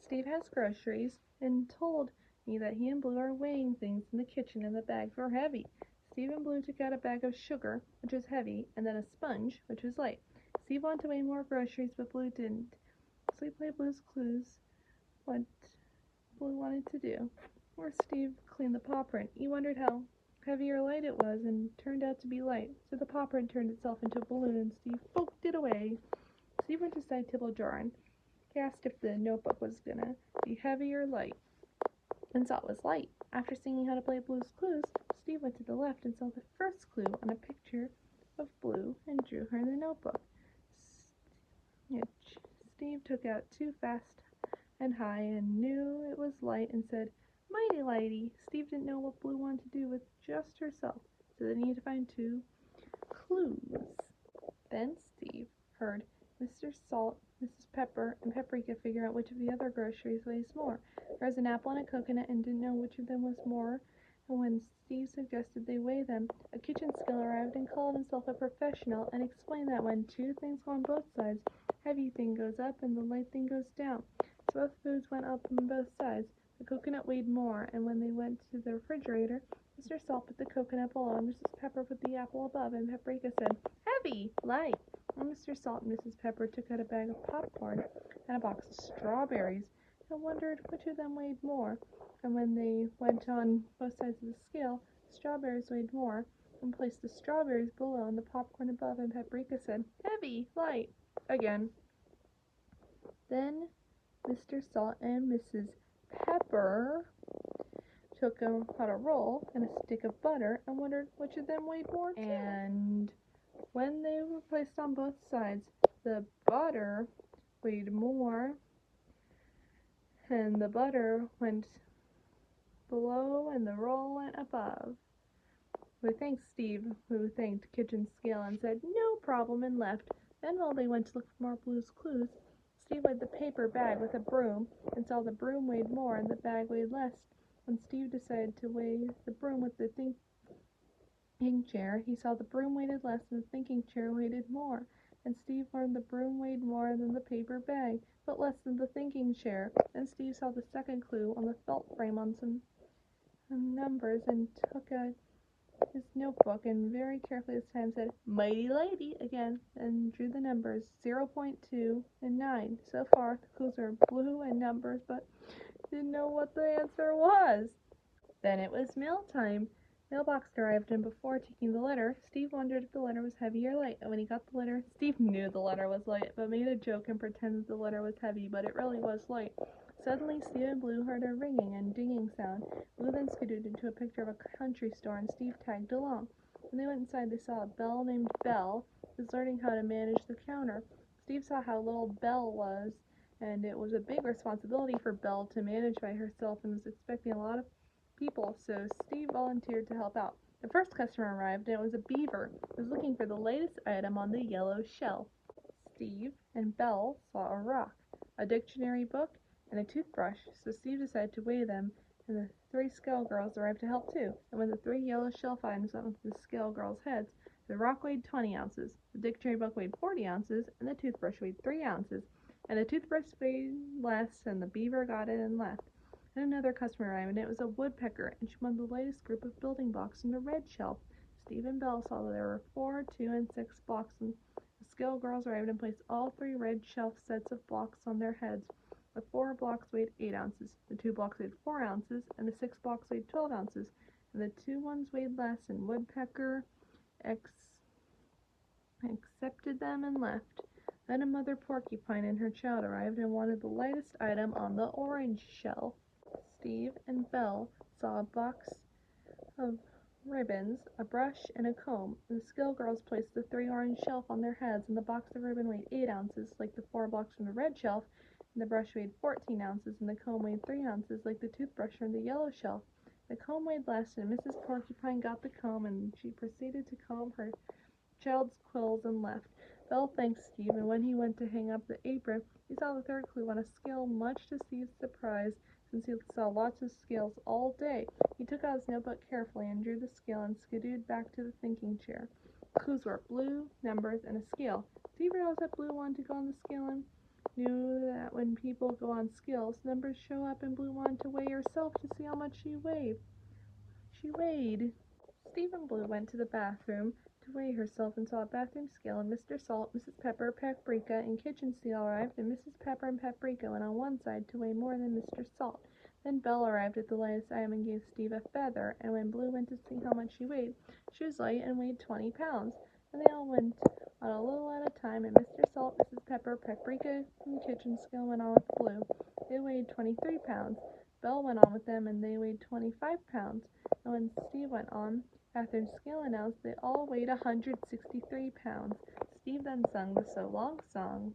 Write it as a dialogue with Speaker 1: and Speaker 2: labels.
Speaker 1: Steve has groceries and told me that he and Blue are weighing things in the kitchen and the bags were heavy. Steve and Blue took out a bag of sugar, which was heavy, and then a sponge, which was light. Steve wanted to weigh more groceries, but Blue didn't. So he played Blue's Clues what Blue wanted to do. Or Steve cleaned the paw print. He wondered how heavy or light it was, and turned out to be light. So the paw print turned itself into a balloon, and Steve poked it away. Steve went to side table drawer and he asked if the notebook was gonna be heavy or light, and saw it was light. After seeing how to play Blue's Clues, Steve went to the left and saw the first clue on a picture of Blue and drew her in the notebook. Steve took out Too Fast and High and knew it was light and said, "Mighty lighty." Steve didn't know what Blue wanted to do with just herself, so they needed to find 2 clues. Then Steve heard Mr. Salt, Mrs. Pepper, and Paprika figure out which of the other groceries weighs more. There was an apple and a coconut and didn't know which of them was more, and when Steve suggested they weigh them, a kitchen skill arrived and called himself a professional and explained that when 2 things go on both sides, heavy thing goes up and the light thing goes down. So both foods went up on both sides. The coconut weighed more, and when they went to the refrigerator, Mr. Salt put the coconut below, and Mrs. Pepper put the apple above, and Paprika said, "Heavy, light." And Mr. Salt and Mrs. Pepper took out a bag of popcorn and a box of strawberries and wondered which of them weighed more. And when they went on both sides of the scale, the strawberries weighed more, and placed the strawberries below and the popcorn above, and Paprika said, "Heavy, light," again. Then Mr. Salt and Mrs. Pepper took out a roll and a stick of butter and wondered which of them weighed more too. And when they were placed on both sides, the butter weighed more, and the butter went below and the roll went above. We thanked Steve, who thanked Kitchen Scale and said, "No problem," and left. Then while they went to look for more Blue's Clues, Steve weighed the paper bag with a broom and saw the broom weighed more and the bag weighed less. When Steve decided to weigh the broom with the thinking chair, he saw the broom weighted less and the thinking chair weighted more. And Steve learned the broom weighed more than the paper bag, but less than the thinking chair. Then Steve saw the second clue on the felt frame on some numbers and took out his notebook and very carefully this time said, "Mighty lady," again, and drew the numbers 0.2 and 9. So far, the clues are blue and numbers, but didn't know what the answer was. Then it was mail time. Mailbox arrived, and before taking the letter, Steve wondered if the letter was heavy or light. And when he got the letter, Steve knew the letter was light, but made a joke and pretended the letter was heavy, but it really was light. Suddenly, Steve and Blue heard a ringing and dinging sound. Blue then scooted into a picture of a country store, and Steve tagged along. When they went inside, they saw a Belle named Belle who was learning how to manage the counter. Steve saw how little Belle was, and it was a big responsibility for Belle to manage by herself and was expecting a lot of people, so Steve volunteered to help out. The first customer arrived, and it was a beaver who was looking for the latest item on the yellow shelf. Steve and Belle saw a rock, a dictionary book, and a toothbrush, so Steve decided to weigh them, and the 3 scale girls arrived to help too. And when the 3 yellow shelf items went with the scale girls' heads, the rock weighed 20 ounces, the dictionary book weighed 40 ounces, and the toothbrush weighed 3 ounces, and the toothbrush weighed less, and the beaver got it and left. And another customer arrived, and it was a woodpecker, and she wanted the latest group of building blocks on the red shelf. Steve and Belle saw that there were 4, 2, and 6 blocks, and the scale girls arrived and placed all 3 red shelf sets of blocks on their heads. The 4 blocks weighed 8 ounces, the 2 blocks weighed 4 ounces, and the 6 blocks weighed 12 ounces, and the 2 ones weighed less, and Woodpecker accepted them and left. Then a mother porcupine and her child arrived and wanted the lightest item on the orange shelf. Steve and Belle saw a box of ribbons, a brush, and a comb. The scale girls placed the 3 orange shelf on their heads, and the box of ribbon weighed 8 ounces, like the 4 blocks from the red shelf, and the brush weighed 14 ounces, and the comb weighed 3 ounces, like the toothbrush from the yellow shelf. The comb weighed less, and Mrs. Porcupine got the comb, and she proceeded to comb her child's quills and left. Belle thanked Steve, and when he went to hang up the apron, he saw the 3rd clue on a scale, much to Steve's surprise, since he saw lots of scales all day. He took out his notebook carefully and drew the scale and skidooed back to the thinking chair. The clues were blue, numbers, and a scale. Steve realized that Blue wanted to go on the scale, and knew that when people go on scales, numbers show up, and Blue wanted to weigh herself to see how much she weighed. Steve and Blue went to the bathroom to weigh herself and saw a bathroom scale, and Mr. Salt, Mrs. Pepper, Paprika, and Kitchen Seal arrived, and Mrs. Pepper and Paprika went on one side to weigh more than Mr. Salt. Then Belle arrived at the lightest item and gave Steve a feather, and when Blue went to see how much she weighed, she was light and weighed 20 pounds. And they all went on a little at a time, and Mr. Salt, Mrs. Pepper, Paprika, and Kitchen Scale went on with Blue. They weighed 23 pounds. Belle went on with them, and they weighed 25 pounds. And when Steve went on, Bathroom Scale announced they all weighed 163 pounds. Steve then sung the So Long song.